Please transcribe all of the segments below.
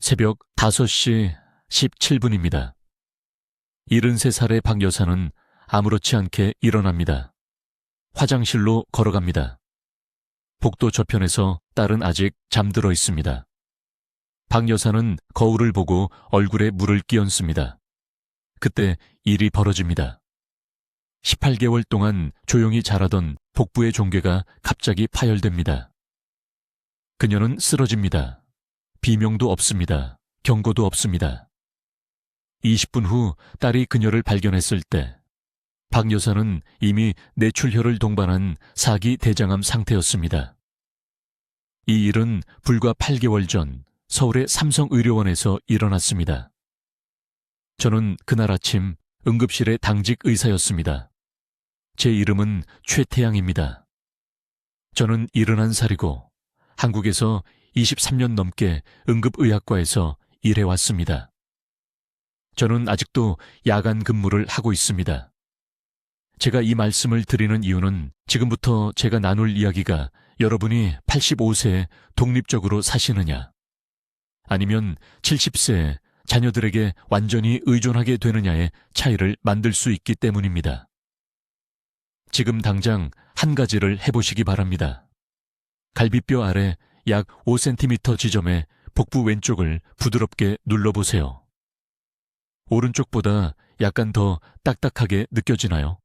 새벽 5시 17분입니다. 73살의 박 여사는 아무렇지 않게 일어납니다. 화장실로 걸어갑니다. 복도 저편에서 딸은 아직 잠들어 있습니다. 박 여사는 거울을 보고 얼굴에 물을 끼얹습니다. 그때 일이 벌어집니다. 18개월 동안 조용히 자라던 복부의 종괴가 갑자기 파열됩니다. 그녀는 쓰러집니다. 비명도 없습니다. 경고도 없습니다. 20분 후 딸이 그녀를 발견했을 때 박 여사는 이미 뇌출혈을 동반한 4기 대장암 상태였습니다. 이 일은 불과 8개월 전 서울의 삼성의료원에서 일어났습니다. 저는 그날 아침 응급실의 당직 의사였습니다. 제 이름은 최태양입니다. 저는 71살이고 한국에서 23년 넘게 응급의학과에서 일해왔습니다. 저는 아직도 야간 근무를 하고 있습니다. 제가 이 말씀을 드리는 이유는 지금부터 제가 나눌 이야기가 여러분이 85세에 독립적으로 사시느냐, 아니면 70세에 자녀들에게 완전히 의존하게 되느냐의 차이를 만들 수 있기 때문입니다. 지금 당장 한 가지를 해보시기 바랍니다. 갈비뼈 아래 약 5cm 지점의 복부 왼쪽을 부드럽게 눌러보세요. 오른쪽보다 약간 더 딱딱하게 느껴지나요?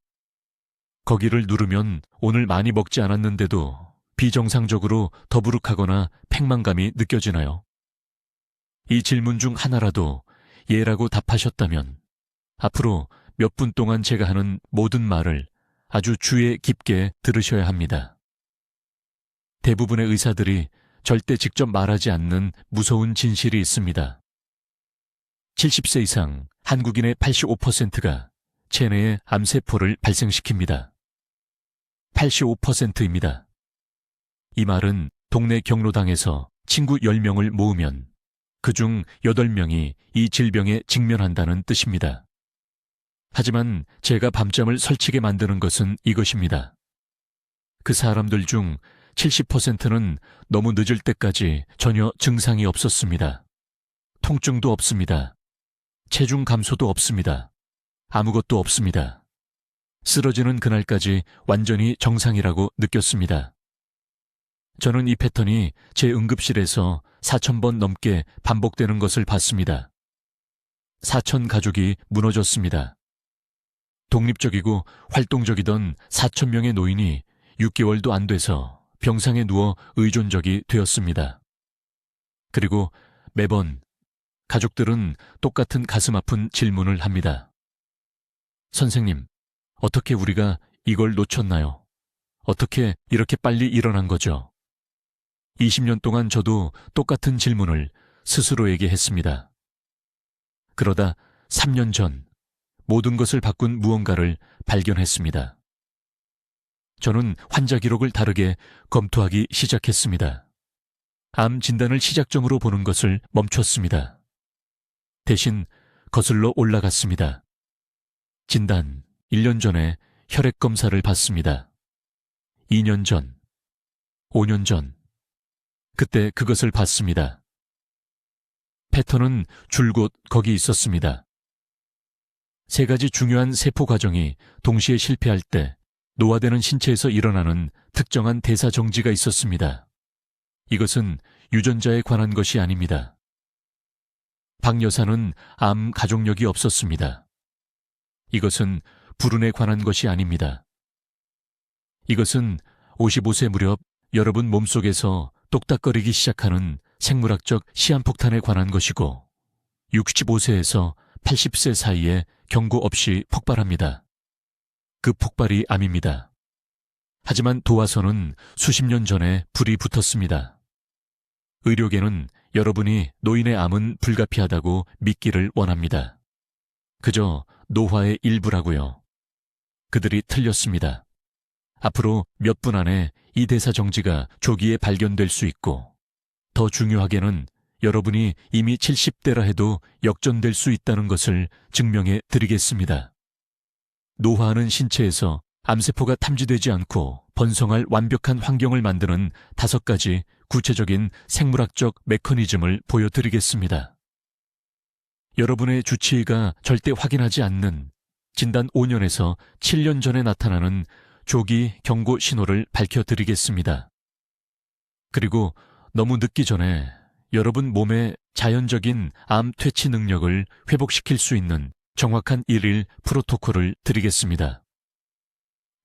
거기를 누르면 오늘 많이 먹지 않았는데도 비정상적으로 더부룩하거나 팽만감이 느껴지나요? 이 질문 중 하나라도 예라고 답하셨다면 앞으로 몇 분 동안 제가 하는 모든 말을 아주 주의 깊게 들으셔야 합니다. 대부분의 의사들이 절대 직접 말하지 않는 무서운 진실이 있습니다. 70세 이상 한국인의 85%가 체내에 암세포를 발생시킵니다. 85%입니다. 이 말은 동네 경로당에서 친구 10명을 모으면 그중 8명이 이 질병에 직면한다는 뜻입니다. 하지만 제가 밤잠을 설치게 만드는 것은 이것입니다. 그 사람들 중 70%는 너무 늦을 때까지 전혀 증상이 없었습니다. 통증도 없습니다. 체중 감소도 없습니다. 아무것도 없습니다. 쓰러지는 그날까지 완전히 정상이라고 느꼈습니다. 저는 이 패턴이 제 응급실에서 4,000번 넘게 반복되는 것을 봤습니다. 4,000 가족이 무너졌습니다. 독립적이고 활동적이던 4,000명의 노인이 6개월도 안 돼서 병상에 누워 의존적이 되었습니다. 그리고 매번 가족들은 똑같은 가슴 아픈 질문을 합니다. 선생님, 어떻게 우리가 이걸 놓쳤나요? 어떻게 이렇게 빨리 일어난 거죠? 20년 동안 저도 똑같은 질문을 스스로에게 했습니다. 그러다 3년 전 모든 것을 바꾼 무언가를 발견했습니다. 저는 환자 기록을 다르게 검토하기 시작했습니다. 암 진단을 시작점으로 보는 것을 멈췄습니다. 대신 거슬러 올라갔습니다. 진단 1년 전에 혈액 검사를 받습니다. 2년 전, 5년 전, 그때 그것을 봤습니다. 패턴은 줄곧 거기 있었습니다. 3가지 중요한 세포 과정이 동시에 실패할 때 노화되는 신체에서 일어나는 특정한 대사 정지가 있었습니다. 이것은 유전자에 관한 것이 아닙니다. 박 여사는 암 가족력이 없었습니다. 이것은 불운에 관한 것이 아닙니다. 이것은 55세 무렵 여러분 몸속에서 똑딱거리기 시작하는 생물학적 시한폭탄에 관한 것이고 65세에서 80세 사이에 경고 없이 폭발합니다. 그 폭발이 암입니다. 하지만 도화선은 수십 년 전에 불이 붙었습니다. 의료계는 여러분이 노인의 암은 불가피하다고 믿기를 원합니다. 그저 노화의 일부라고요. 그들이 틀렸습니다. 앞으로 몇 분 안에 이 대사 정지가 조기에 발견될 수 있고 더 중요하게는 여러분이 이미 70대라 해도 역전될 수 있다는 것을 증명해 드리겠습니다. 노화하는 신체에서 암세포가 탐지되지 않고 번성할 완벽한 환경을 만드는 5가지 구체적인 생물학적 메커니즘을 보여드리겠습니다. 여러분의 주치의가 절대 확인하지 않는 진단 5년에서 7년 전에 나타나는 조기 경고 신호를 밝혀드리겠습니다. 그리고 너무 늦기 전에 여러분 몸의 자연적인 암 퇴치 능력을 회복시킬 수 있는 정확한 일일 프로토콜을 드리겠습니다.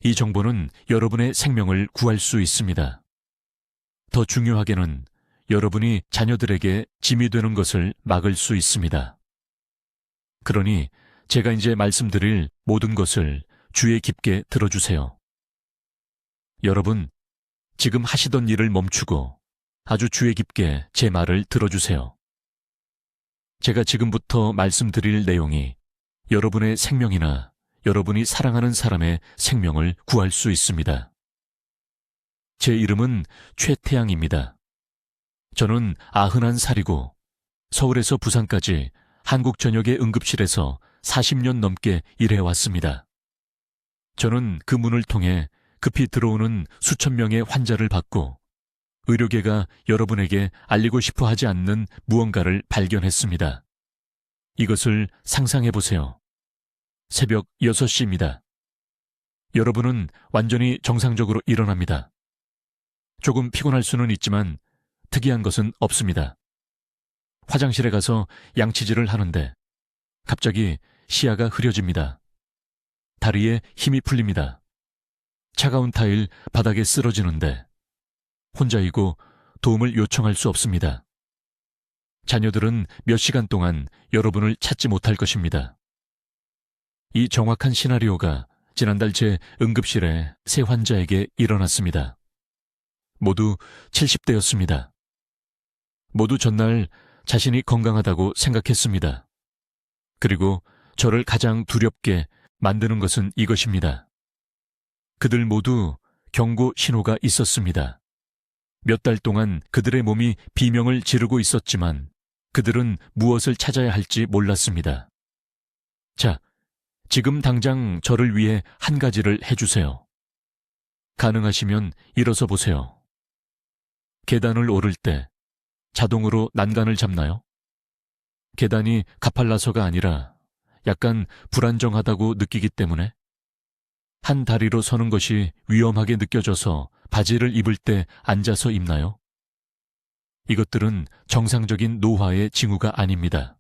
이 정보는 여러분의 생명을 구할 수 있습니다. 더 중요하게는 여러분이 자녀들에게 짐이 되는 것을 막을 수 있습니다. 그러니 제가 이제 말씀드릴 모든 것을 주의 깊게 들어주세요. 여러분, 지금 하시던 일을 멈추고 아주 주의 깊게 제 말을 들어주세요. 제가 지금부터 말씀드릴 내용이 여러분의 생명이나 여러분이 사랑하는 사람의 생명을 구할 수 있습니다. 제 이름은 최태양입니다. 저는 91살이고 서울에서 부산까지 한국 전역의 응급실에서 40년 넘게 일해왔습니다. 저는 그 문을 통해 급히 들어오는 수천 명의 환자를 받고 의료계가 여러분에게 알리고 싶어 하지 않는 무언가를 발견했습니다. 이것을 상상해 보세요. 새벽 6시입니다. 여러분은 완전히 정상적으로 일어납니다. 조금 피곤할 수는 있지만 특이한 것은 없습니다. 화장실에 가서 양치질을 하는데 갑자기 시야가 흐려집니다. 다리에 힘이 풀립니다. 차가운 타일 바닥에 쓰러지는데 혼자이고 도움을 요청할 수 없습니다. 자녀들은 몇 시간 동안 여러분을 찾지 못할 것입니다. 이 정확한 시나리오가 지난달 제 응급실에 세 환자에게 일어났습니다. 모두 70대였습니다. 모두 전날 자신이 건강하다고 생각했습니다. 그리고 저를 가장 두렵게 만드는 것은 이것입니다. 그들 모두 경고 신호가 있었습니다. 몇 달 동안 그들의 몸이 비명을 지르고 있었지만 그들은 무엇을 찾아야 할지 몰랐습니다. 자, 지금 당장 저를 위해 한 가지를 해주세요. 가능하시면 일어서 보세요. 계단을 오를 때 자동으로 난간을 잡나요? 계단이 가팔라서가 아니라 약간 불안정하다고 느끼기 때문에 한 다리로 서는 것이 위험하게 느껴져서 바지를 입을 때 앉아서 입나요? 이것들은 정상적인 노화의 징후가 아닙니다.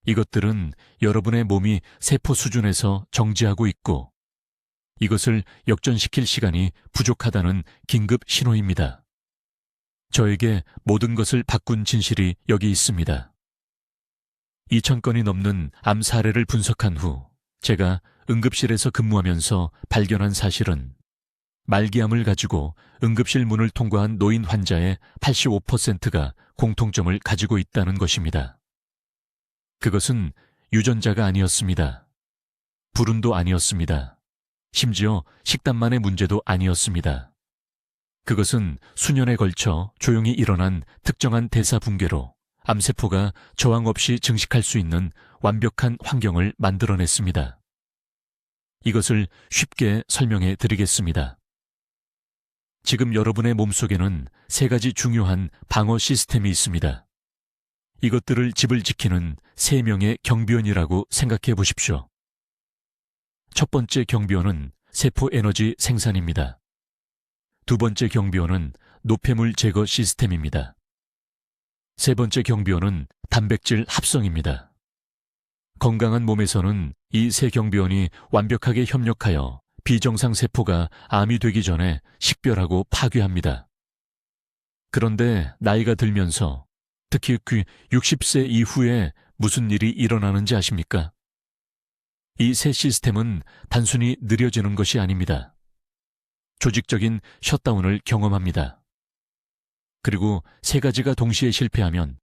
이것들은 여러분의 몸이 세포 수준에서 정지하고 있고 이것을 역전시킬 시간이 부족하다는 긴급 신호입니다. 저에게 모든 것을 바꾼 진실이 여기 있습니다. 2,000건이 넘는 암 사례를 분석한 후 제가 응급실에서 근무하면서 발견한 사실은 말기암을 가지고 응급실 문을 통과한 노인 환자의 85%가 공통점을 가지고 있다는 것입니다. 그것은 유전자가 아니었습니다. 불운도 아니었습니다. 심지어 식단만의 문제도 아니었습니다. 그것은 수년에 걸쳐 조용히 일어난 특정한 대사 붕괴로 암세포가 저항 없이 증식할 수 있는 완벽한 환경을 만들어냈습니다. 이것을 쉽게 설명해 드리겠습니다. 지금 여러분의 몸속에는 세 가지 중요한 방어 시스템이 있습니다. 이것들을 집을 지키는 3명의 경비원이라고 생각해 보십시오. 첫 번째 경비원은 세포 에너지 생산입니다. 두 번째 경비원은 노폐물 제거 시스템입니다. 세 번째 경비원은 단백질 합성입니다. 건강한 몸에서는 이 세 경비원이 완벽하게 협력하여 비정상 세포가 암이 되기 전에 식별하고 파괴합니다. 그런데 나이가 들면서 특히 60세 이후에 무슨 일이 일어나는지 아십니까? 이 세 시스템은 단순히 느려지는 것이 아닙니다. 조직적인 셧다운을 경험합니다. 그리고 세 가지가 동시에 실패하면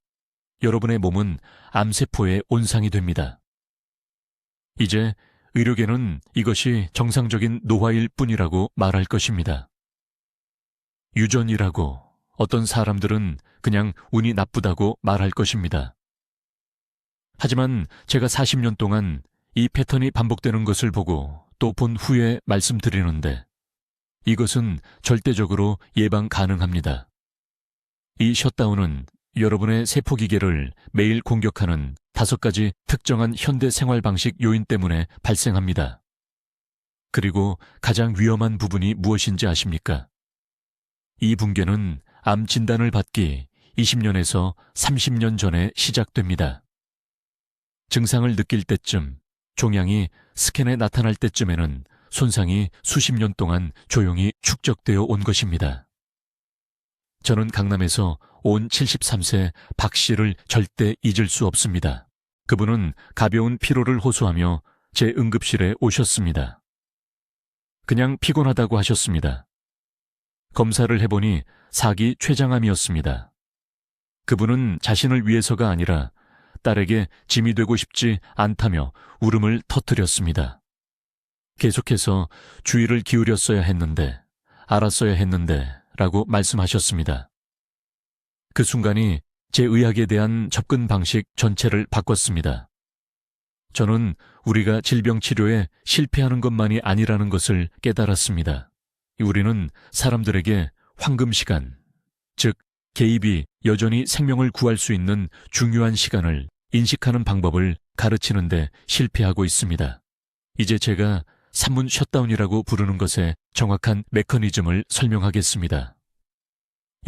여러분의 몸은 암세포의 온상이 됩니다. 이제 의료계는 이것이 정상적인 노화일 뿐이라고 말할 것입니다. 유전이라고 어떤 사람들은 그냥 운이 나쁘다고 말할 것입니다. 하지만 제가 40년 동안 이 패턴이 반복되는 것을 보고 또 본 후에 말씀드리는데 이것은 절대적으로 예방 가능합니다. 이 셧다운은 여러분의 세포기계를 매일 공격하는 5가지 특정한 현대 생활 방식 요인 때문에 발생합니다. 그리고 가장 위험한 부분이 무엇인지 아십니까? 이 붕괴는 암 진단을 받기 20년에서 30년 전에 시작됩니다. 증상을 느낄 때쯤, 종양이 스캔에 나타날 때쯤에는 손상이 수십 년 동안 조용히 축적되어 온 것입니다. 저는 강남에서 온 73세 박 씨를 절대 잊을 수 없습니다. 그분은 가벼운 피로를 호소하며 제 응급실에 오셨습니다. 그냥 피곤하다고 하셨습니다. 검사를 해보니 사기 췌장암이었습니다. 그분은 자신을 위해서가 아니라 딸에게 짐이 되고 싶지 않다며 울음을 터뜨렸습니다. 계속해서 주의를 기울였어야 했는데, 알았어야 했는데 라고 말씀하셨습니다. 그 순간이 제 의학에 대한 접근 방식 전체를 바꿨습니다. 저는 우리가 질병 치료에 실패하는 것만이 아니라는 것을 깨달았습니다. 우리는 사람들에게 황금 시간, 즉 개입이 여전히 생명을 구할 수 있는 중요한 시간을 인식하는 방법을 가르치는데 실패하고 있습니다. 이제 제가 산문 셧다운이라고 부르는 것의 정확한 메커니즘을 설명하겠습니다.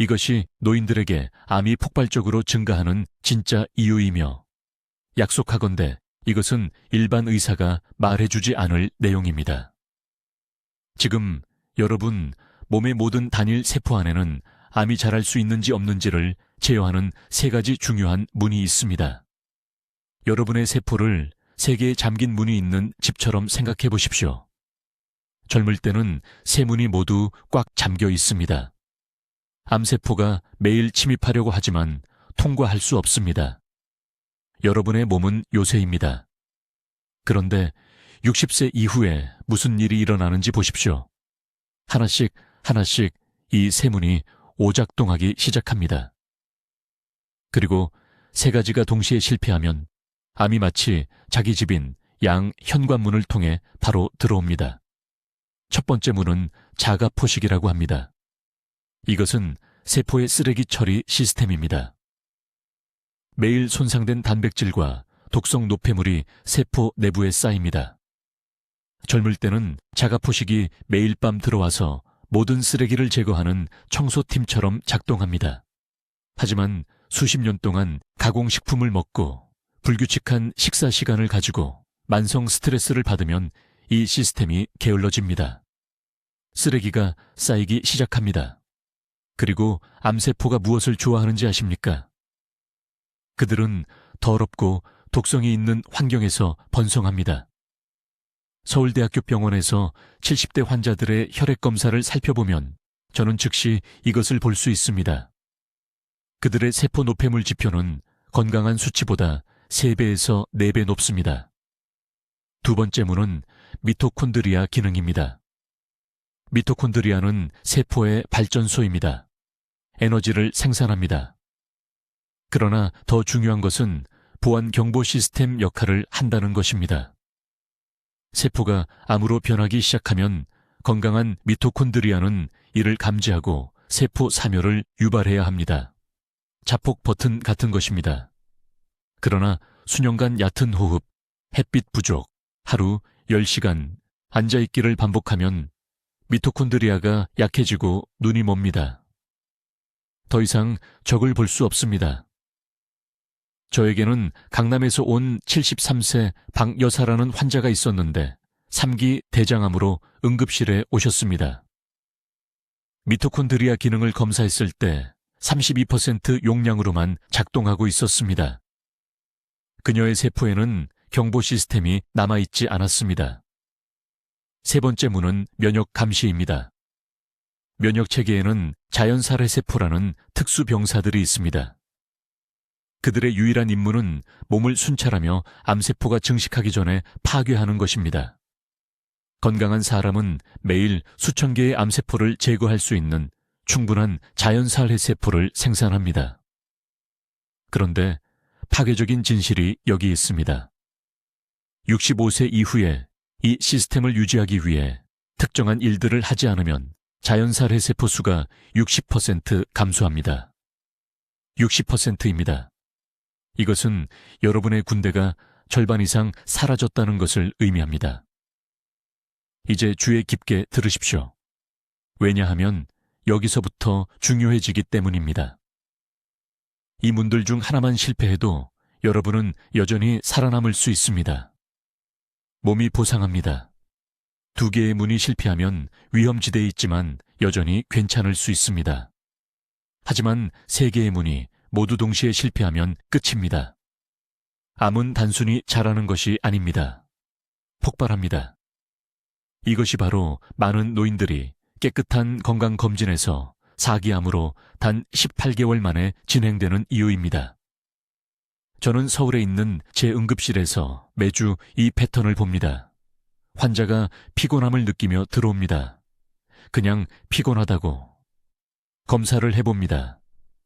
이것이 노인들에게 암이 폭발적으로 증가하는 진짜 이유이며, 약속하건대 이것은 일반 의사가 말해주지 않을 내용입니다. 지금 여러분 몸의 모든 단일 세포 안에는 암이 자랄 수 있는지 없는지를 제어하는 3가지 중요한 문이 있습니다. 여러분의 세포를 3개의 잠긴 문이 있는 집처럼 생각해 보십시오. 젊을 때는 3문이 모두 꽉 잠겨 있습니다. 암세포가 매일 침입하려고 하지만 통과할 수 없습니다. 여러분의 몸은 요새입니다. 그런데 60세 이후에 무슨 일이 일어나는지 보십시오. 하나씩 하나씩 이 3문이 오작동하기 시작합니다. 그리고 3가지가 동시에 실패하면 암이 마치 자기 집인 양 현관문을 통해 바로 들어옵니다. 첫 번째 문은 자가포식이라고 합니다. 이것은 세포의 쓰레기 처리 시스템입니다. 매일 손상된 단백질과 독성 노폐물이 세포 내부에 쌓입니다. 젊을 때는 자가포식이 매일 밤 들어와서 모든 쓰레기를 제거하는 청소팀처럼 작동합니다. 하지만 수십 년 동안 가공식품을 먹고 불규칙한 식사 시간을 가지고 만성 스트레스를 받으면 이 시스템이 게을러집니다. 쓰레기가 쌓이기 시작합니다. 그리고 암세포가 무엇을 좋아하는지 아십니까? 그들은 더럽고 독성이 있는 환경에서 번성합니다. 서울대학교 병원에서 70대 환자들의 혈액 검사를 살펴보면 저는 즉시 이것을 볼 수 있습니다. 그들의 세포 노폐물 지표는 건강한 수치보다 3배에서 4배 높습니다. 두 번째 문은 미토콘드리아 기능입니다. 미토콘드리아는 세포의 발전소입니다. 에너지를 생산합니다. 그러나 더 중요한 것은 보안 경보 시스템 역할을 한다는 것입니다. 세포가 암으로 변하기 시작하면 건강한 미토콘드리아는 이를 감지하고 세포 사멸을 유발해야 합니다. 자폭 버튼 같은 것입니다. 그러나 수년간 얕은 호흡, 햇빛 부족, 하루 10시간 앉아있기를 반복하면 미토콘드리아가 약해지고 눈이 멉니다. 더 이상 적을 볼 수 없습니다. 저에게는 강남에서 온 73세 박 여사라는 환자가 있었는데 3기 대장암으로 응급실에 오셨습니다. 미토콘드리아 기능을 검사했을 때 32% 용량으로만 작동하고 있었습니다. 그녀의 세포에는 경보 시스템이 남아있지 않았습니다. 세 번째 문은 면역 감시입니다. 면역 체계에는 자연살해 세포라는 특수 병사들이 있습니다. 그들의 유일한 임무는 몸을 순찰하며 암세포가 증식하기 전에 파괴하는 것입니다. 건강한 사람은 매일 수천 개의 암세포를 제거할 수 있는 충분한 자연살해 세포를 생산합니다. 그런데 파괴적인 진실이 여기 있습니다. 65세 이후에 이 시스템을 유지하기 위해 특정한 일들을 하지 않으면 자연살해 세포 수가 60% 감소합니다. 60%입니다. 이것은 여러분의 군대가 절반 이상 사라졌다는 것을 의미합니다. 이제 주의 깊게 들으십시오. 왜냐하면 여기서부터 중요해지기 때문입니다. 이 문들 중 하나만 실패해도 여러분은 여전히 살아남을 수 있습니다. 몸이 보상합니다. 2개의 문이 실패하면 위험지대에 있지만 여전히 괜찮을 수 있습니다. 하지만 3개의 문이 모두 동시에 실패하면 끝입니다. 암은 단순히 자라는 것이 아닙니다. 폭발합니다. 이것이 바로 많은 노인들이 깨끗한 건강검진에서 4기암으로 단 18개월 만에 진행되는 이유입니다. 저는 서울에 있는 제 응급실에서 매주 이 패턴을 봅니다. 환자가 피곤함을 느끼며 들어옵니다. 그냥 피곤하다고. 검사를 해봅니다.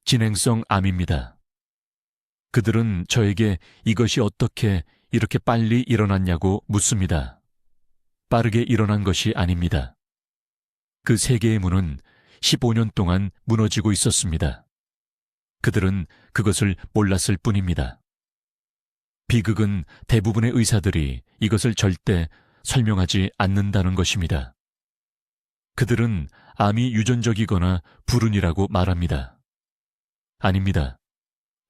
진행성 암입니다. 그들은 저에게 이것이 어떻게 이렇게 빨리 일어났냐고 묻습니다. 빠르게 일어난 것이 아닙니다. 그 3개의 문은 15년 동안 무너지고 있었습니다. 그들은 그것을 몰랐을 뿐입니다. 비극은 대부분의 의사들이 이것을 절대 설명하지 않는다는 것입니다. 그들은 암이 유전적이거나 불운이라고 말합니다. 아닙니다.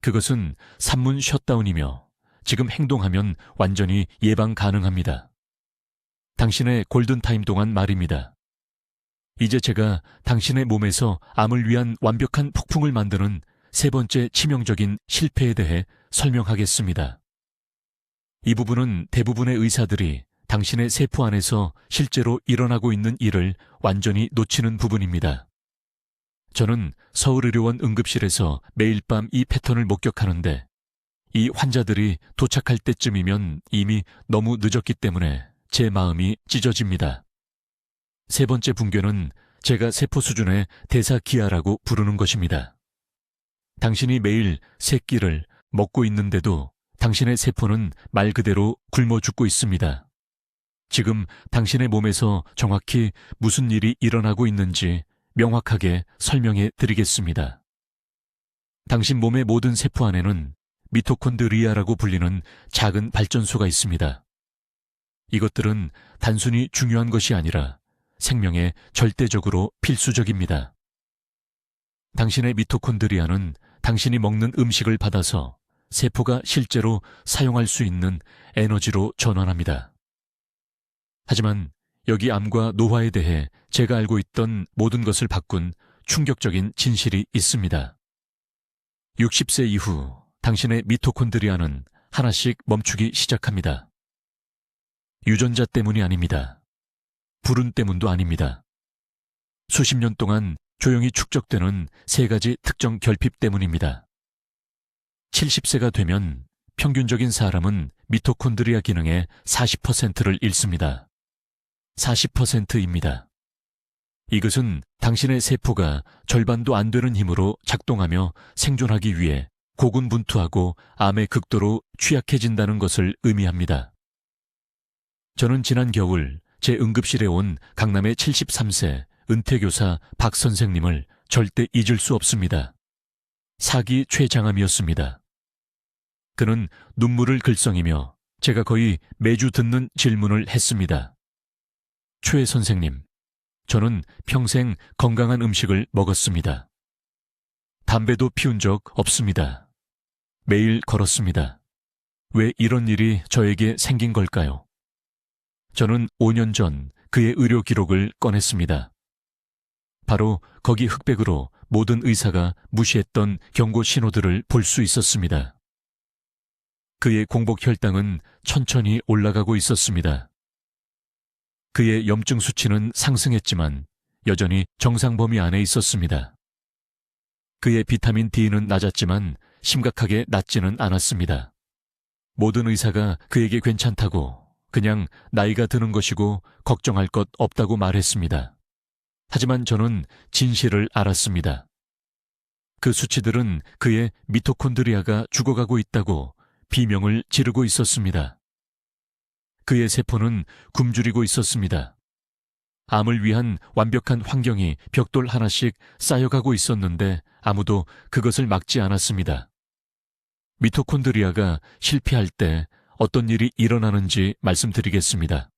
그것은 산문 셧다운이며 지금 행동하면 완전히 예방 가능합니다. 당신의 골든타임 동안 말입니다. 이제 제가 당신의 몸에서 암을 위한 완벽한 폭풍을 만드는 3번째 치명적인 실패에 대해 설명하겠습니다. 이 부분은 대부분의 의사들이 당신의 세포 안에서 실제로 일어나고 있는 일을 완전히 놓치는 부분입니다. 저는 서울의료원 응급실에서 매일 밤 이 패턴을 목격하는데 이 환자들이 도착할 때쯤이면 이미 너무 늦었기 때문에 제 마음이 찢어집니다. 3번째 붕괴는 제가 세포 수준의 대사기아라고 부르는 것입니다. 당신이 매일 3끼를 먹고 있는데도 당신의 세포는 말 그대로 굶어 죽고 있습니다. 지금 당신의 몸에서 정확히 무슨 일이 일어나고 있는지 명확하게 설명해 드리겠습니다. 당신 몸의 모든 세포 안에는 미토콘드리아라고 불리는 작은 발전소가 있습니다. 이것들은 단순히 중요한 것이 아니라 생명에 절대적으로 필수적입니다. 당신의 미토콘드리아는 당신이 먹는 음식을 받아서 세포가 실제로 사용할 수 있는 에너지로 전환합니다. 하지만 여기 암과 노화에 대해 제가 알고 있던 모든 것을 바꾼 충격적인 진실이 있습니다. 60세 이후 당신의 미토콘드리아는 하나씩 멈추기 시작합니다. 유전자 때문이 아닙니다. 불운 때문도 아닙니다. 수십 년 동안 조용히 축적되는 3가지 특정 결핍 때문입니다. 70세가 되면 평균적인 사람은 미토콘드리아 기능의 40%를 잃습니다. 40%입니다. 이것은 당신의 세포가 절반도 안 되는 힘으로 작동하며 생존하기 위해 고군분투하고 암에 극도로 취약해진다는 것을 의미합니다. 저는 지난 겨울 제 응급실에 온 강남의 73세 은퇴교사 박 선생님을 절대 잊을 수 없습니다. 4기 최장암이었습니다. 그는 눈물을 글썽이며 제가 거의 매주 듣는 질문을 했습니다. 최 선생님, 저는 평생 건강한 음식을 먹었습니다. 담배도 피운 적 없습니다. 매일 걸었습니다. 왜 이런 일이 저에게 생긴 걸까요? 저는 5년 전 그의 의료 기록을 꺼냈습니다. 바로 거기 흑백으로 모든 의사가 무시했던 경고 신호들을 볼 수 있었습니다. 그의 공복 혈당은 천천히 올라가고 있었습니다. 그의 염증 수치는 상승했지만 여전히 정상 범위 안에 있었습니다. 그의 비타민 D는 낮았지만 심각하게 낮지는 않았습니다. 모든 의사가 그에게 괜찮다고, 그냥 나이가 드는 것이고 걱정할 것 없다고 말했습니다. 하지만 저는 진실을 알았습니다. 그 수치들은 그의 미토콘드리아가 죽어가고 있다고 비명을 지르고 있었습니다. 그의 세포는 굶주리고 있었습니다. 암을 위한 완벽한 환경이 벽돌 하나씩 쌓여가고 있었는데 아무도 그것을 막지 않았습니다. 미토콘드리아가 실패할 때 어떤 일이 일어나는지 말씀드리겠습니다.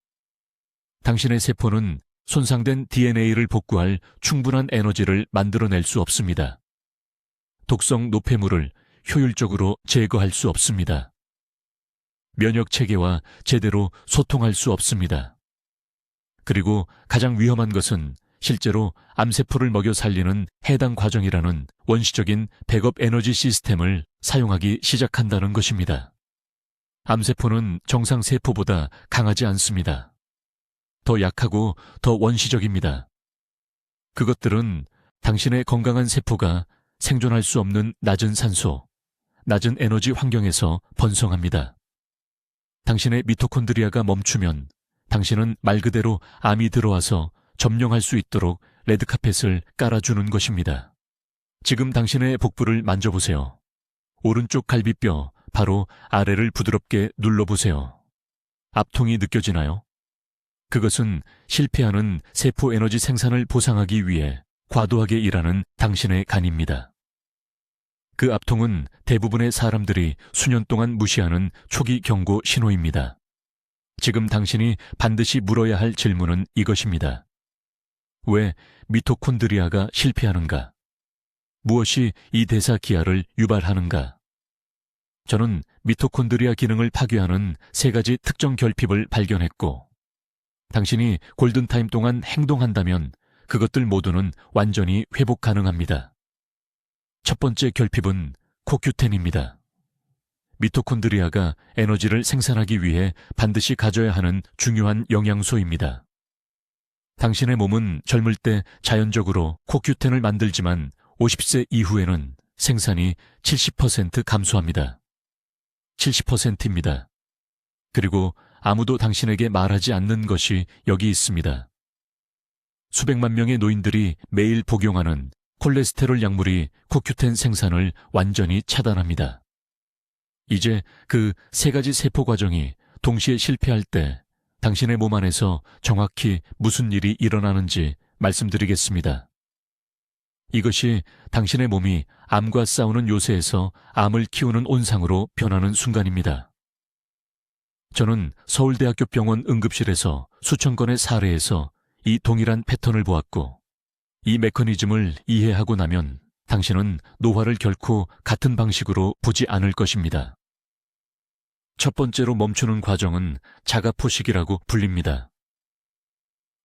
당신의 세포는 손상된 DNA를 복구할 충분한 에너지를 만들어낼 수 없습니다. 독성 노폐물을 효율적으로 제거할 수 없습니다. 면역 체계와 제대로 소통할 수 없습니다. 그리고 가장 위험한 것은 실제로 암세포를 먹여 살리는 해당 과정이라는 원시적인 백업 에너지 시스템을 사용하기 시작한다는 것입니다. 암세포는 정상 세포보다 강하지 않습니다. 더 약하고 더 원시적입니다. 그것들은 당신의 건강한 세포가 생존할 수 없는 낮은 산소, 낮은 에너지 환경에서 번성합니다. 당신의 미토콘드리아가 멈추면 당신은 말 그대로 암이 들어와서 점령할 수 있도록 레드카펫을 깔아주는 것입니다. 지금 당신의 복부를 만져보세요. 오른쪽 갈비뼈 바로 아래를 부드럽게 눌러보세요. 압통이 느껴지나요? 그것은 실패하는 세포 에너지 생산을 보상하기 위해 과도하게 일하는 당신의 간입니다. 그 압통은 대부분의 사람들이 수년 동안 무시하는 초기 경고 신호입니다. 지금 당신이 반드시 물어야 할 질문은 이것입니다. 왜 미토콘드리아가 실패하는가? 무엇이 이 대사기아를 유발하는가? 저는 미토콘드리아 기능을 파괴하는 3가지 특정 결핍을 발견했고, 당신이 골든타임 동안 행동한다면 그것들 모두는 완전히 회복 가능합니다. 첫 번째 결핍은 코큐텐입니다. 미토콘드리아가 에너지를 생산하기 위해 반드시 가져야 하는 중요한 영양소입니다. 당신의 몸은 젊을 때 자연적으로 코큐텐을 만들지만 50세 이후에는 생산이 70% 감소합니다. 70%입니다. 그리고 아무도 당신에게 말하지 않는 것이 여기 있습니다. 수백만 명의 노인들이 매일 복용하는 콜레스테롤 약물이 코큐텐 생산을 완전히 차단합니다. 이제 그 3가지 세포 과정이 동시에 실패할 때 당신의 몸 안에서 정확히 무슨 일이 일어나는지 말씀드리겠습니다. 이것이 당신의 몸이 암과 싸우는 요새에서 암을 키우는 온상으로 변하는 순간입니다. 저는 서울대학교 병원 응급실에서 수천 건의 사례에서 이 동일한 패턴을 보았고, 이 메커니즘을 이해하고 나면 당신은 노화를 결코 같은 방식으로 보지 않을 것입니다. 첫 번째로 멈추는 과정은 자가포식이라고 불립니다.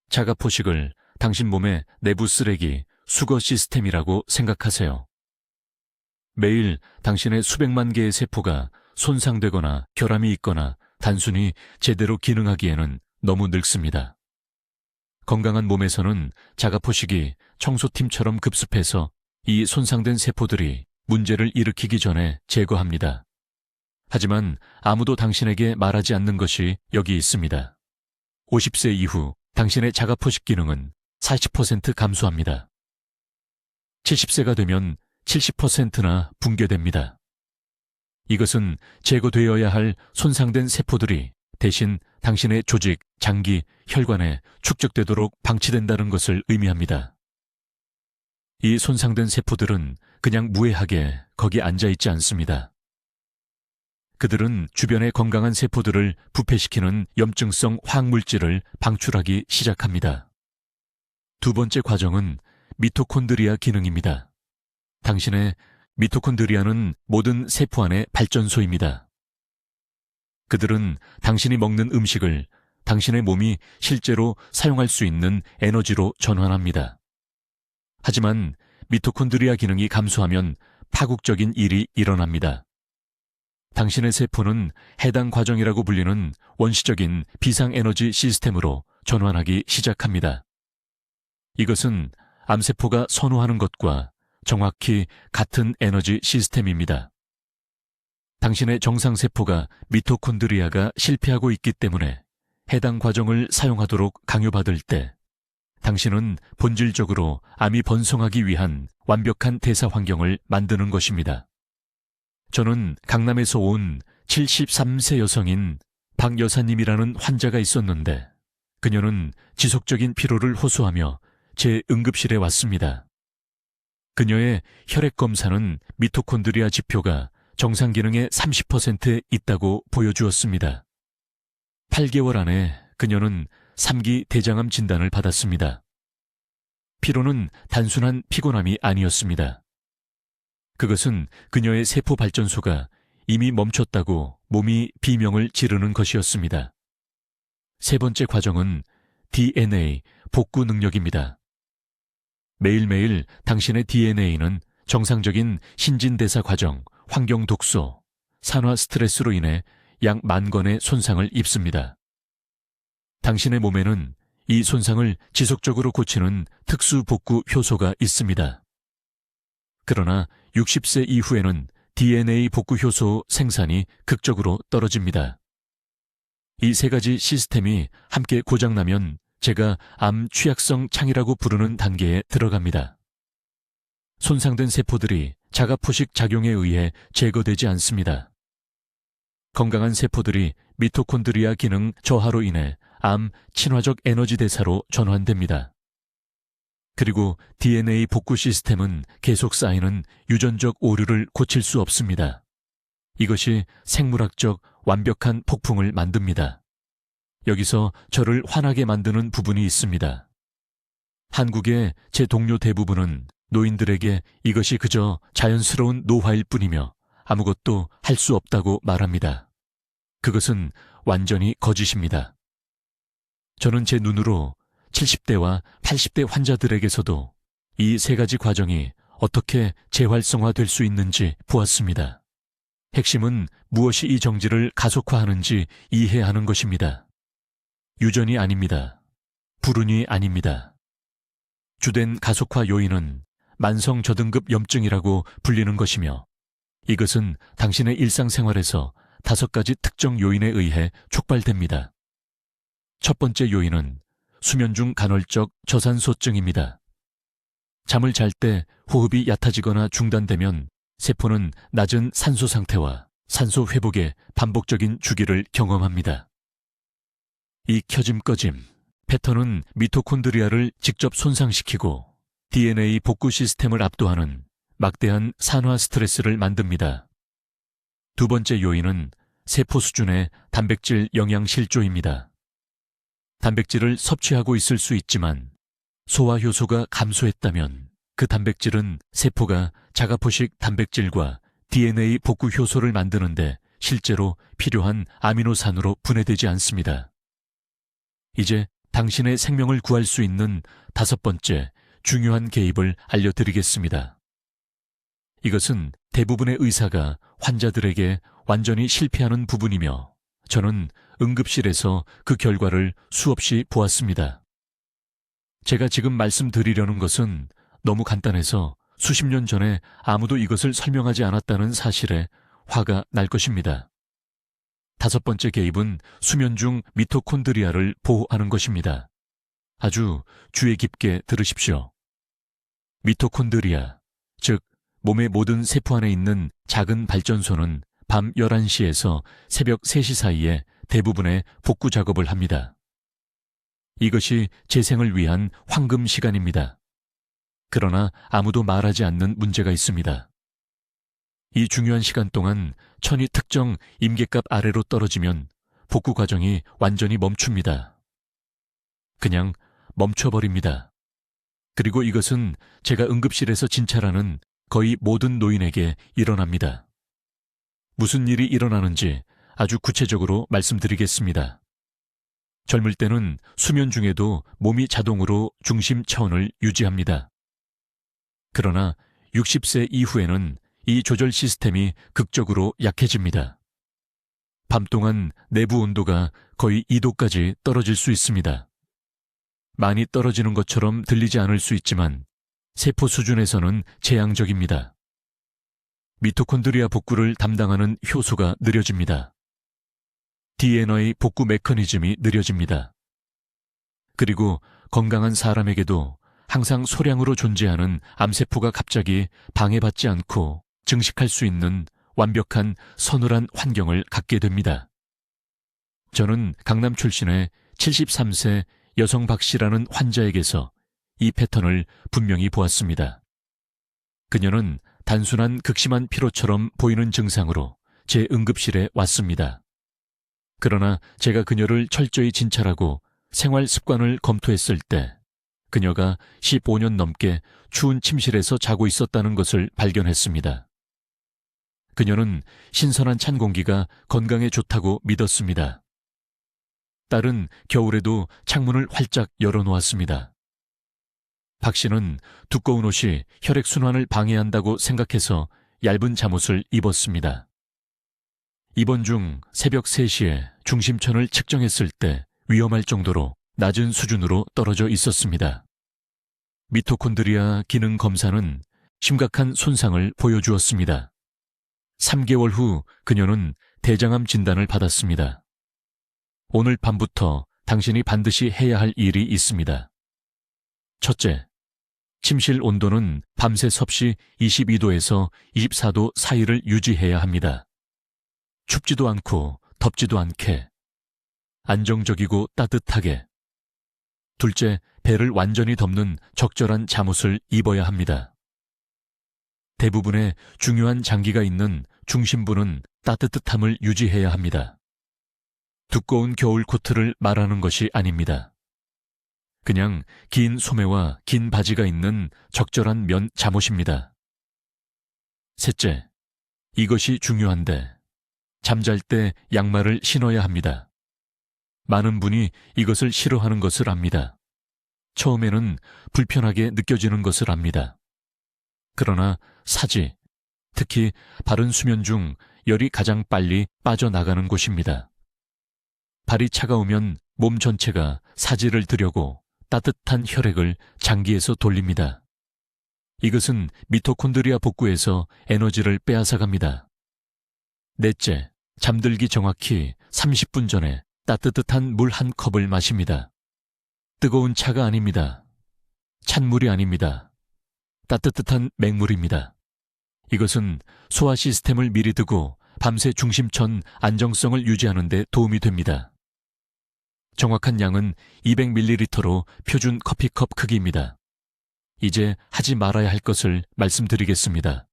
자가포식을 당신 몸의 내부 쓰레기, 수거 시스템이라고 생각하세요. 매일 당신의 수백만 개의 세포가 손상되거나 결함이 있거나 단순히 제대로 기능하기에는 너무 늙습니다. 건강한 몸에서는 자가포식이 청소팀처럼 급습해서 이 손상된 세포들이 문제를 일으키기 전에 제거합니다. 하지만 아무도 당신에게 말하지 않는 것이 여기 있습니다. 50세 이후 당신의 자가포식 기능은 40% 감소합니다. 70세가 되면 70%나 붕괴됩니다. 이것은 제거되어야 할 손상된 세포들이 대신 당신의 조직, 장기, 혈관에 축적되도록 방치된다는 것을 의미합니다. 이 손상된 세포들은 그냥 무해하게 거기 앉아있지 않습니다. 그들은 주변의 건강한 세포들을 부패시키는 염증성 화학물질을 방출하기 시작합니다. 두 번째 과정은 미토콘드리아 기능입니다. 당신의 미토콘드리아는 모든 세포 안의 발전소입니다. 그들은 당신이 먹는 음식을 당신의 몸이 실제로 사용할 수 있는 에너지로 전환합니다. 하지만 미토콘드리아 기능이 감소하면 파국적인 일이 일어납니다. 당신의 세포는 해당 과정이라고 불리는 원시적인 비상에너지 시스템으로 전환하기 시작합니다. 이것은 암세포가 선호하는 것과 정확히 같은 에너지 시스템입니다. 당신의 정상세포가 미토콘드리아가 실패하고 있기 때문에 해당 과정을 사용하도록 강요받을 때 당신은 본질적으로 암이 번성하기 위한 완벽한 대사 환경을 만드는 것입니다. 저는 강남에서 온 73세 여성인 박 여사님이라는 환자가 있었는데 그녀는 지속적인 피로를 호소하며 제 응급실에 왔습니다. 그녀의 혈액 검사는 미토콘드리아 지표가 정상 기능의 30%에 있다고 보여주었습니다. 8개월 안에 그녀는 3기 대장암 진단을 받았습니다. 피로는 단순한 피곤함이 아니었습니다. 그것은 그녀의 세포 발전소가 이미 멈췄다고 몸이 비명을 지르는 것이었습니다. 세 번째 과정은 DNA 복구 능력입니다. 매일매일 당신의 DNA는 정상적인 신진대사 과정, 환경 독소, 산화 스트레스로 인해 약 10,000건의 손상을 입습니다. 당신의 몸에는 이 손상을 지속적으로 고치는 특수 복구 효소가 있습니다. 그러나 60세 이후에는 DNA 복구 효소 생산이 극적으로 떨어집니다. 이 세 가지 시스템이 함께 고장나면 제가 암 취약성 창이라고 부르는 단계에 들어갑니다. 손상된 세포들이 자가포식 작용에 의해 제거되지 않습니다. 건강한 세포들이 미토콘드리아 기능 저하로 인해 암 친화적 에너지 대사로 전환됩니다. 그리고 DNA 복구 시스템은 계속 쌓이는 유전적 오류를 고칠 수 없습니다. 이것이 생물학적 완벽한 폭풍을 만듭니다. 여기서 저를 화나게 만드는 부분이 있습니다. 한국의 제 동료 대부분은 노인들에게 이것이 그저 자연스러운 노화일 뿐이며 아무것도 할 수 없다고 말합니다. 그것은 완전히 거짓입니다. 저는 제 눈으로 70대와 80대 환자들에게서도 이 세 가지 과정이 어떻게 재활성화될 수 있는지 보았습니다. 핵심은 무엇이 이 정지를 가속화하는지 이해하는 것입니다. 유전이 아닙니다. 불운이 아닙니다. 주된 가속화 요인은 만성 저등급 염증이라고 불리는 것이며 이것은 당신의 일상생활에서 5가지 특정 요인에 의해 촉발됩니다. 첫 번째 요인은 수면 중 간헐적 저산소증입니다. 잠을 잘 때 호흡이 얕아지거나 중단되면 세포는 낮은 산소 상태와 산소 회복의 반복적인 주기를 경험합니다. 이 켜짐 꺼짐 패턴은 미토콘드리아를 직접 손상시키고 DNA 복구 시스템을 압도하는 막대한 산화 스트레스를 만듭니다. 두 번째 요인은 세포 수준의 단백질 영양 실조입니다. 단백질을 섭취하고 있을 수 있지만 소화 효소가 감소했다면 그 단백질은 세포가 자가포식 단백질과 DNA 복구 효소를 만드는데 실제로 필요한 아미노산으로 분해되지 않습니다. 이제 당신의 생명을 구할 수 있는 5번째 중요한 개입을 알려드리겠습니다. 이것은 대부분의 의사가 환자들에게 완전히 실패하는 부분이며 저는 응급실에서 그 결과를 수없이 보았습니다. 제가 지금 말씀드리려는 것은 너무 간단해서 수십 년 전에 아무도 이것을 설명하지 않았다는 사실에 화가 날 것입니다. 5번째 개입은 수면 중 미토콘드리아를 보호하는 것입니다. 아주 주의 깊게 들으십시오. 미토콘드리아, 즉 몸의 모든 세포 안에 있는 작은 발전소는 밤 11시에서 새벽 3시 사이에 대부분의 복구 작업을 합니다. 이것이 재생을 위한 황금 시간입니다. 그러나 아무도 말하지 않는 문제가 있습니다. 이 중요한 시간 동안 천이 특정 임계값 아래로 떨어지면 복구 과정이 완전히 멈춥니다. 그냥 멈춰버립니다. 그리고 이것은 제가 응급실에서 진찰하는 거의 모든 노인에게 일어납니다. 무슨 일이 일어나는지 아주 구체적으로 말씀드리겠습니다. 젊을 때는 수면 중에도 몸이 자동으로 중심 차원을 유지합니다. 그러나 60세 이후에는 이 조절 시스템이 극적으로 약해집니다. 밤 동안 내부 온도가 거의 2도까지 떨어질 수 있습니다. 많이 떨어지는 것처럼 들리지 않을 수 있지만 세포 수준에서는 재앙적입니다. 미토콘드리아 복구를 담당하는 효소가 느려집니다. DNA 복구 메커니즘이 느려집니다. 그리고 건강한 사람에게도 항상 소량으로 존재하는 암세포가 갑자기 방해받지 않고 증식할 수 있는 완벽한 서늘한 환경을 갖게 됩니다. 저는 강남 출신의 73세 여성 박 씨라는 환자에게서 이 패턴을 분명히 보았습니다. 그녀는 단순한 극심한 피로처럼 보이는 증상으로 제 응급실에 왔습니다. 그러나 제가 그녀를 철저히 진찰하고 생활 습관을 검토했을 때 그녀가 15년 넘게 추운 침실에서 자고 있었다는 것을 발견했습니다. 그녀는 신선한 찬 공기가 건강에 좋다고 믿었습니다. 딸은 겨울에도 창문을 활짝 열어놓았습니다. 박 씨는 두꺼운 옷이 혈액순환을 방해한다고 생각해서 얇은 잠옷을 입었습니다. 입원 중 새벽 3시에 중심천을 측정했을 때 위험할 정도로 낮은 수준으로 떨어져 있었습니다. 미토콘드리아 기능 검사는 심각한 손상을 보여주었습니다. 3개월 후 그녀는 대장암 진단을 받았습니다. 오늘 밤부터 당신이 반드시 해야 할 일이 있습니다. 첫째, 침실 온도는 밤새 섭씨 22도에서 24도 사이를 유지해야 합니다. 춥지도 않고 덥지도 않게, 안정적이고 따뜻하게. 둘째, 배를 완전히 덮는 적절한 잠옷을 입어야 합니다. 대부분의 중요한 장기가 있는 중심부는 따뜻함을 유지해야 합니다. 두꺼운 겨울 코트를 말하는 것이 아닙니다. 그냥 긴 소매와 긴 바지가 있는 적절한 면 잠옷입니다. 셋째, 이것이 중요한데 잠잘 때 양말을 신어야 합니다. 많은 분이 이것을 싫어하는 것을 압니다. 처음에는 불편하게 느껴지는 것을 압니다. 그러나 사지, 특히 바른 수면 중 열이 가장 빨리 빠져나가는 곳입니다. 발이 차가우면 몸 전체가 사지를 들여고 따뜻한 혈액을 장기에서 돌립니다. 이것은 미토콘드리아 복구에서 에너지를 빼앗아갑니다. 넷째, 잠들기 정확히 30분 전에 따뜻한 물 한 컵을 마십니다. 뜨거운 차가 아닙니다. 찬물이 아닙니다. 따뜻한 맹물입니다. 이것은 소화 시스템을 미리 두고 밤새 중심천 안정성을 유지하는 데 도움이 됩니다. 정확한 양은 200ml로 표준 커피컵 크기입니다. 이제 하지 말아야 할 것을 말씀드리겠습니다.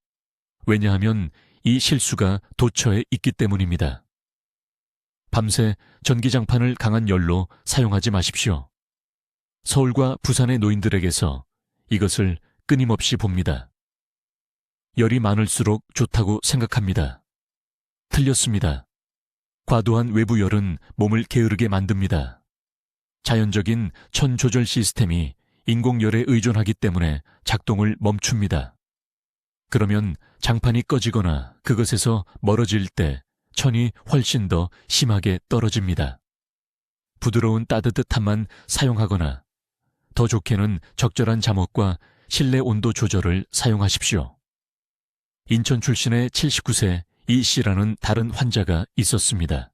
왜냐하면 이 실수가 도처에 있기 때문입니다. 밤새 전기장판을 강한 열로 사용하지 마십시오. 서울과 부산의 노인들에게서 이것을 끊임없이 봅니다. 열이 많을수록 좋다고 생각합니다. 틀렸습니다. 과도한 외부 열은 몸을 게으르게 만듭니다. 자연적인 천 조절 시스템이 인공열에 의존하기 때문에 작동을 멈춥니다. 그러면 장판이 꺼지거나 그것에서 멀어질 때 천이 훨씬 더 심하게 떨어집니다. 부드러운 따뜻함만 사용하거나 더 좋게는 적절한 잠옷과 실내 온도 조절을 사용하십시오. 인천 출신의 79세 이 씨라는 다른 환자가 있었습니다.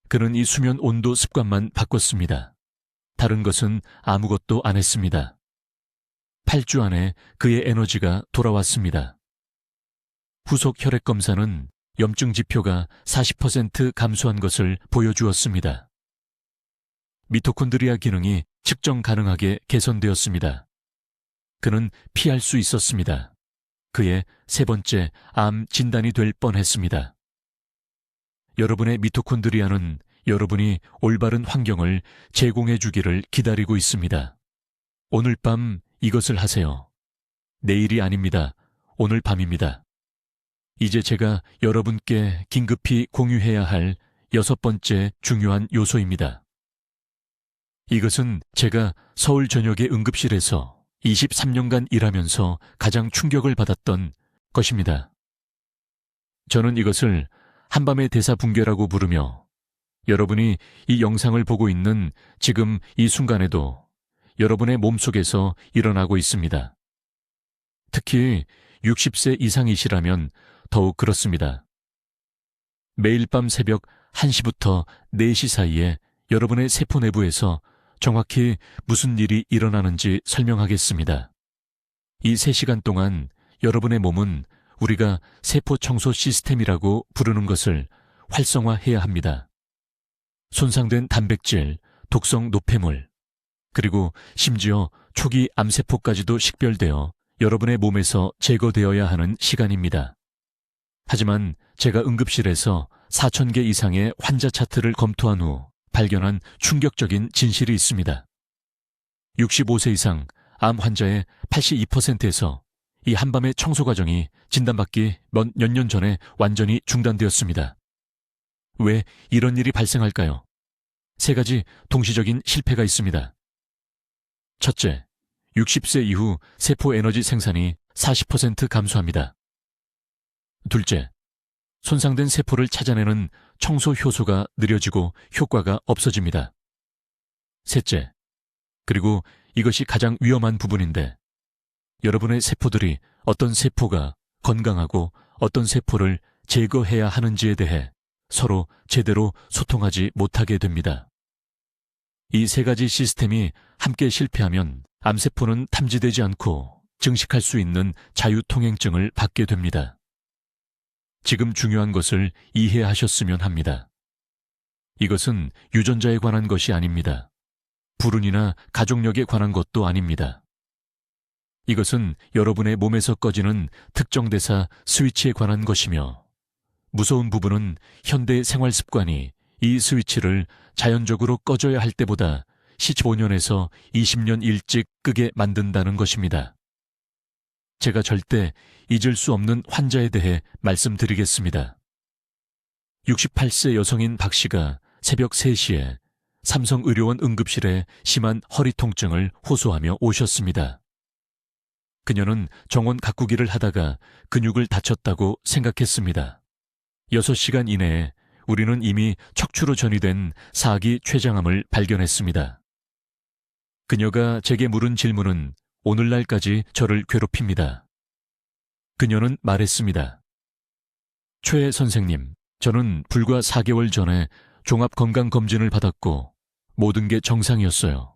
그는 이 수면 온도 습관만 바꿨습니다. 다른 것은 아무것도 안 했습니다. 8주 안에 그의 에너지가 돌아왔습니다. 후속 혈액 검사는 염증 지표가 40% 감소한 것을 보여주었습니다. 미토콘드리아 기능이 측정 가능하게 개선되었습니다. 그는 피할 수 있었습니다. 그의 세 번째 암 진단이 될 뻔했습니다. 여러분의 미토콘드리아는 여러분이 올바른 환경을 제공해 주기를 기다리고 있습니다. 오늘 밤 이것을 하세요. 내일이 아닙니다. 오늘 밤입니다. 이제 제가 여러분께 긴급히 공유해야 할 6번째 중요한 요소입니다. 이것은 제가 서울 전역의 응급실에서 23년간 일하면서 가장 충격을 받았던 것입니다. 저는 이것을 한밤의 대사붕괴라고 부르며 여러분이 이 영상을 보고 있는 지금 이 순간에도 여러분의 몸속에서 일어나고 있습니다. 특히 60세 이상이시라면 더욱 그렇습니다. 매일 밤 새벽 1시부터 4시 사이에 여러분의 세포 내부에서 정확히 무슨 일이 일어나는지 설명하겠습니다. 이 3시간 동안 여러분의 몸은 우리가 세포 청소 시스템이라고 부르는 것을 활성화해야 합니다. 손상된 단백질, 독성 노폐물, 그리고 심지어 초기 암세포까지도 식별되어 여러분의 몸에서 제거되어야 하는 시간입니다. 하지만 제가 응급실에서 4,000개 이상의 환자 차트를 검토한 후 발견한 충격적인 진실이 있습니다. 65세 이상 암 환자의 82%에서 이 한밤의 청소 과정이 진단받기 몇 년 전에 완전히 중단되었습니다. 왜 이런 일이 발생할까요? 3가지 동시적인 실패가 있습니다. 첫째, 60세 이후 세포 에너지 생산이 40% 감소합니다. 둘째, 손상된 세포를 찾아내는 청소 효소가 느려지고 효과가 없어집니다. 셋째, 그리고 이것이 가장 위험한 부분인데, 여러분의 세포들이 어떤 세포가 건강하고 어떤 세포를 제거해야 하는지에 대해 서로 제대로 소통하지 못하게 됩니다. 이 3가지 시스템이 함께 실패하면 암세포는 탐지되지 않고 증식할 수 있는 자유통행증을 받게 됩니다. 지금 중요한 것을 이해하셨으면 합니다. 이것은 유전자에 관한 것이 아닙니다. 불운이나 가족력에 관한 것도 아닙니다. 이것은 여러분의 몸에서 꺼지는 특정 대사 스위치에 관한 것이며, 무서운 부분은 현대 생활 습관이 이 스위치를 자연적으로 꺼져야 할 때보다 15년에서 20년 일찍 끄게 만든다는 것입니다. 제가 절대 잊을 수 없는 환자에 대해 말씀드리겠습니다. 68세 여성인 박 씨가 새벽 3시에 삼성의료원 응급실에 심한 허리 통증을 호소하며 오셨습니다. 그녀는 정원 가꾸기를 하다가 근육을 다쳤다고 생각했습니다. 6시간 이내에 우리는 이미 척추로 전이된 4기 췌장암을 발견했습니다. 그녀가 제게 물은 질문은 오늘날까지 저를 괴롭힙니다. 그녀는 말했습니다. 최 선생님, 저는 불과 4개월 전에 종합건강검진을 받았고 모든 게 정상이었어요.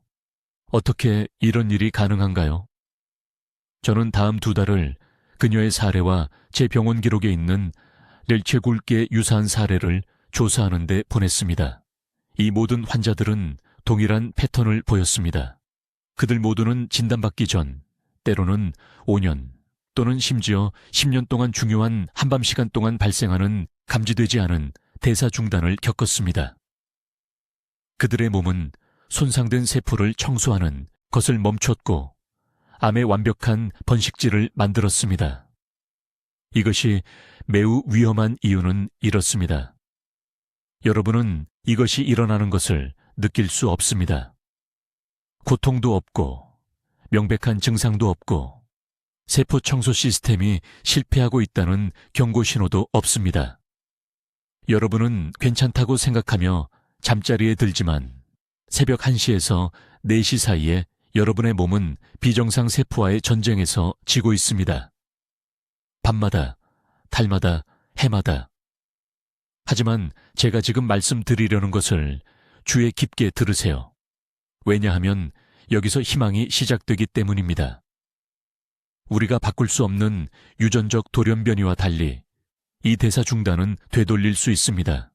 어떻게 이런 일이 가능한가요? 저는 다음 2달을 그녀의 사례와 제 병원 기록에 있는 렐체굴계 유사한 사례를 조사하는 데 보냈습니다. 이 모든 환자들은 동일한 패턴을 보였습니다. 그들 모두는 진단받기 전, 때로는 5년 또는 심지어 10년 동안 중요한 한밤 시간 동안 발생하는 감지되지 않은 대사 중단을 겪었습니다. 그들의 몸은 손상된 세포를 청소하는 것을 멈췄고 암의 완벽한 번식지를 만들었습니다. 이것이 매우 위험한 이유는 이렇습니다. 여러분은 이것이 일어나는 것을 느낄 수 없습니다. 고통도 없고 명백한 증상도 없고 세포 청소 시스템이 실패하고 있다는 경고 신호도 없습니다. 여러분은 괜찮다고 생각하며 잠자리에 들지만 새벽 1시에서 4시 사이에 여러분의 몸은 비정상 세포와의 전쟁에서 지고 있습니다. 밤마다, 달마다, 해마다. 하지만 제가 지금 말씀드리려는 것을 주의 깊게 들으세요. 왜냐하면 여기서 희망이 시작되기 때문입니다. 우리가 바꿀 수 없는 유전적 돌연변이와 달리 이 대사 중단은 되돌릴 수 있습니다.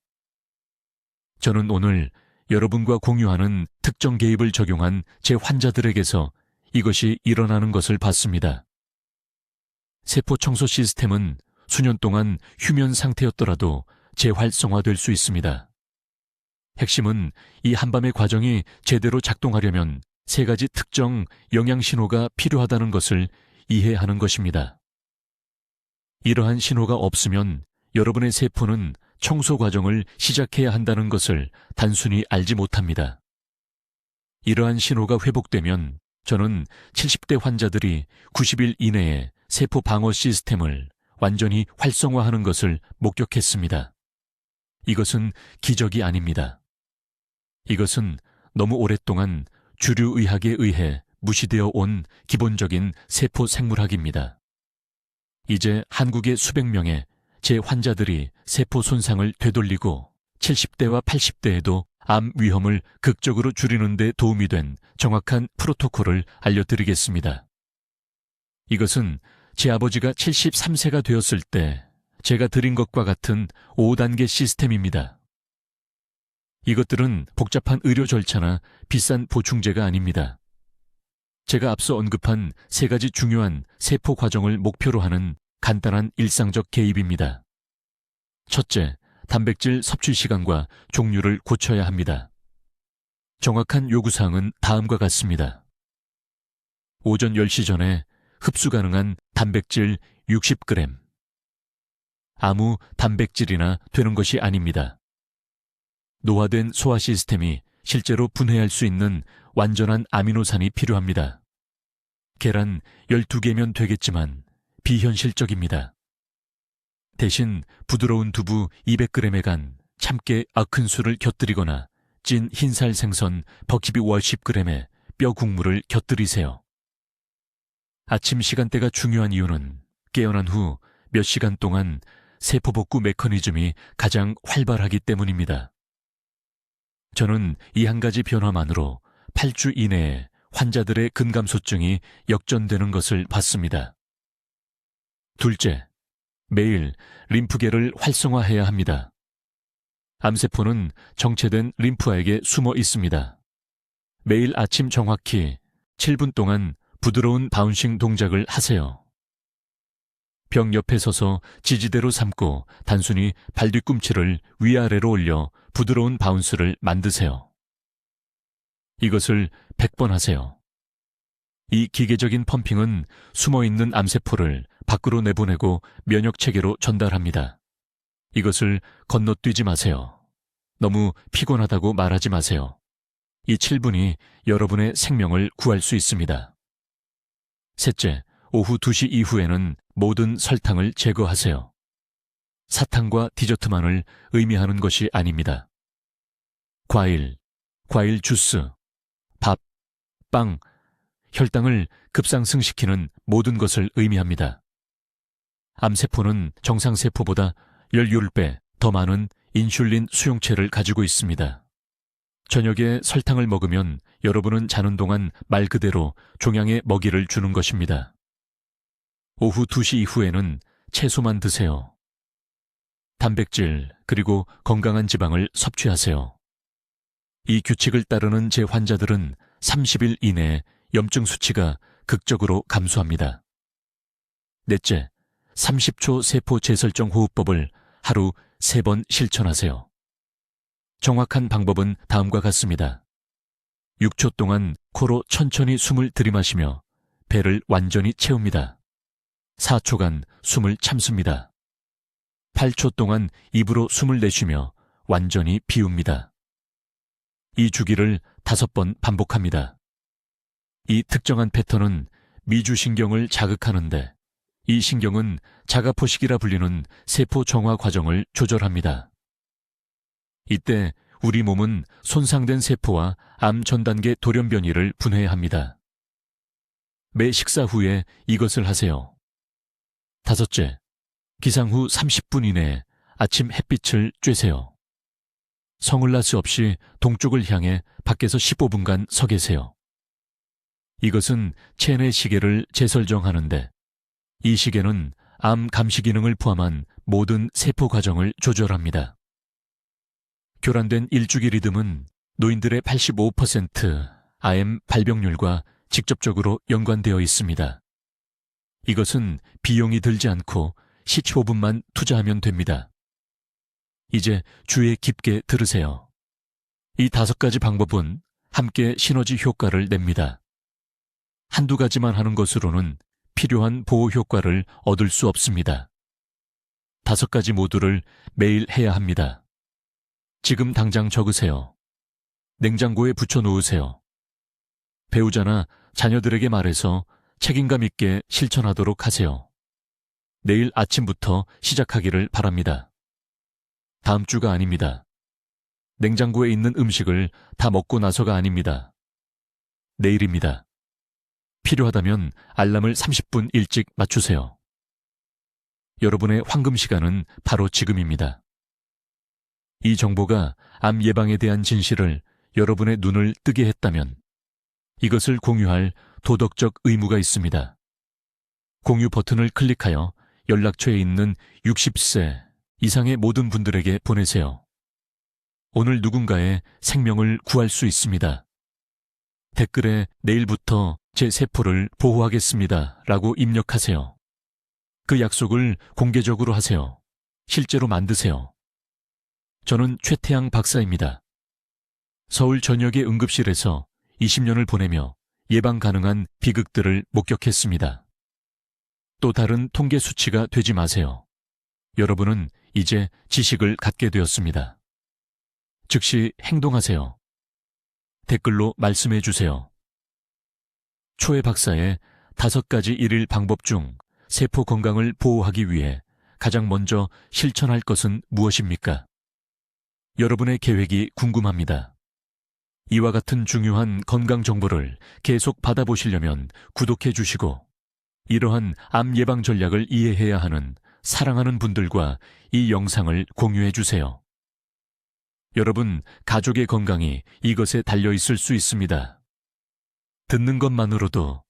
저는 오늘 여러분과 공유하는 특정 개입을 적용한 제 환자들에게서 이것이 일어나는 것을 봤습니다. 세포 청소 시스템은 수년 동안 휴면 상태였더라도 재활성화될 수 있습니다. 핵심은 이 한밤의 과정이 제대로 작동하려면 3가지 특정 영양 신호가 필요하다는 것을 이해하는 것입니다. 이러한 신호가 없으면 여러분의 세포는 청소 과정을 시작해야 한다는 것을 단순히 알지 못합니다. 이러한 신호가 회복되면 저는 70대 환자들이 90일 이내에 세포 방어 시스템을 완전히 활성화하는 것을 목격했습니다. 이것은 기적이 아닙니다. 이것은 너무 오랫동안 주류 의학에 의해 무시되어 온 기본적인 세포 생물학입니다. 이제 한국의 수백 명의 제 환자들이 세포 손상을 되돌리고 70대와 80대에도 암 위험을 극적으로 줄이는 데 도움이 된 정확한 프로토콜을 알려드리겠습니다. 이것은 제 아버지가 73세가 되었을 때 제가 드린 것과 같은 5단계 시스템입니다. 이것들은 복잡한 의료 절차나 비싼 보충제가 아닙니다. 제가 앞서 언급한 3가지 중요한 세포 과정을 목표로 하는 간단한 일상적 개입입니다. 첫째, 단백질 섭취 시간과 종류를 고쳐야 합니다. 정확한 요구사항은 다음과 같습니다. 오전 10시 전에 흡수 가능한 단백질 60g. 아무 단백질이나 되는 것이 아닙니다. 노화된 소화 시스템이 실제로 분해할 수 있는 완전한 아미노산이 필요합니다. 계란 12개면 되겠지만 비현실적입니다. 대신 부드러운 두부 200g에 간 참깨 90수를 곁들이거나 찐 흰살 생선 버키비 50g에 뼈 국물을 곁들이세요. 아침 시간대가 중요한 이유는 깨어난 후 몇 시간 동안 세포 복구 메커니즘이 가장 활발하기 때문입니다. 저는 이 한 가지 변화만으로 8주 이내에 환자들의 근감소증이 역전되는 것을 봤습니다. 둘째, 매일 림프계를 활성화해야 합니다. 암세포는 정체된 림프아에게 숨어 있습니다. 매일 아침 정확히 7분 동안 부드러운 바운싱 동작을 하세요. 벽 옆에 서서 지지대로 삼고 단순히 발뒤꿈치를 위아래로 올려 부드러운 바운스를 만드세요. 이것을 100번 하세요. 이 기계적인 펌핑은 숨어있는 암세포를 밖으로 내보내고 면역체계로 전달합니다. 이것을 건너뛰지 마세요. 너무 피곤하다고 말하지 마세요. 이 7분이 여러분의 생명을 구할 수 있습니다. 셋째, 오후 2시 이후에는 모든 설탕을 제거하세요. 사탕과 디저트만을 의미하는 것이 아닙니다. 과일 주스, 밥, 빵, 혈당을 급상승시키는 모든 것을 의미합니다. 암세포는 정상세포보다 10배 더 많은 인슐린 수용체를 가지고 있습니다. 저녁에 설탕을 먹으면 여러분은 자는 동안 말 그대로 종양에 먹이를 주는 것입니다. 오후 2시 이후에는 채소만 드세요. 단백질 그리고 건강한 지방을 섭취하세요. 이 규칙을 따르는 제 환자들은 30일 이내에 염증 수치가 극적으로 감소합니다. 넷째, 30초 세포 재설정 호흡법을 하루 3번 실천하세요. 정확한 방법은 다음과 같습니다. 6초 동안 코로 천천히 숨을 들이마시며 배를 완전히 채웁니다. 4초간 숨을 참습니다. 8초 동안 입으로 숨을 내쉬며 완전히 비웁니다. 이 주기를 5번 반복합니다. 이 특정한 패턴은 미주신경을 자극하는데 이 신경은 자가포식이라 불리는 세포 정화 과정을 조절합니다. 이때 우리 몸은 손상된 세포와 암 전단계 돌연변이를 분해합니다. 매 식사 후에 이것을 하세요. 다섯째, 기상 후 30분 이내에 아침 햇빛을 쬐세요. 선글라스 없이 동쪽을 향해 밖에서 15분간 서 계세요. 이것은 체내 시계를 재설정하는데 이 시계는 암 감시 기능을 포함한 모든 세포 과정을 조절합니다. 교란된 일주기 리듬은 노인들의 85% 암 발병률과 직접적으로 연관되어 있습니다. 이것은 비용이 들지 않고 15분만 투자하면 됩니다. 이제 주의 깊게 들으세요. 이 5가지 방법은 함께 시너지 효과를 냅니다. 한두 가지만 하는 것으로는 필요한 보호 효과를 얻을 수 없습니다. 5가지 모두를 매일 해야 합니다. 지금 당장 적으세요. 냉장고에 붙여 놓으세요. 배우자나 자녀들에게 말해서 책임감 있게 실천하도록 하세요. 내일 아침부터 시작하기를 바랍니다. 다음 주가 아닙니다. 냉장고에 있는 음식을 다 먹고 나서가 아닙니다. 내일입니다. 필요하다면 알람을 30분 일찍 맞추세요. 여러분의 황금 시간은 바로 지금입니다. 이 정보가 암 예방에 대한 진실을 여러분의 눈을 뜨게 했다면 이것을 공유할 도덕적 의무가 있습니다. 공유 버튼을 클릭하여 연락처에 있는 60세 이상의 모든 분들에게 보내세요. 오늘 누군가의 생명을 구할 수 있습니다. 댓글에 내일부터 제 세포를 보호하겠습니다 라고 입력하세요. 그 약속을 공개적으로 하세요. 실제로 만드세요. 저는 최태양 박사입니다. 서울 전역의 응급실에서 20년을 보내며 예방 가능한 비극들을 목격했습니다. 또 다른 통계 수치가 되지 마세요. 여러분은 이제 지식을 갖게 되었습니다. 즉시 행동하세요. 댓글로 말씀해 주세요. 초회 박사의 5가지 일일 방법 중 세포 건강을 보호하기 위해 가장 먼저 실천할 것은 무엇입니까? 여러분의 계획이 궁금합니다. 이와 같은 중요한 건강 정보를 계속 받아보시려면 구독해 주시고, 이러한 암 예방 전략을 이해해야 하는 사랑하는 분들과 이 영상을 공유해 주세요. 여러분, 가족의 건강이 이것에 달려 있을 수 있습니다. 듣는 것만으로도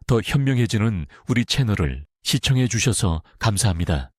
더 현명해지는 우리 채널을 시청해 주셔서 감사합니다.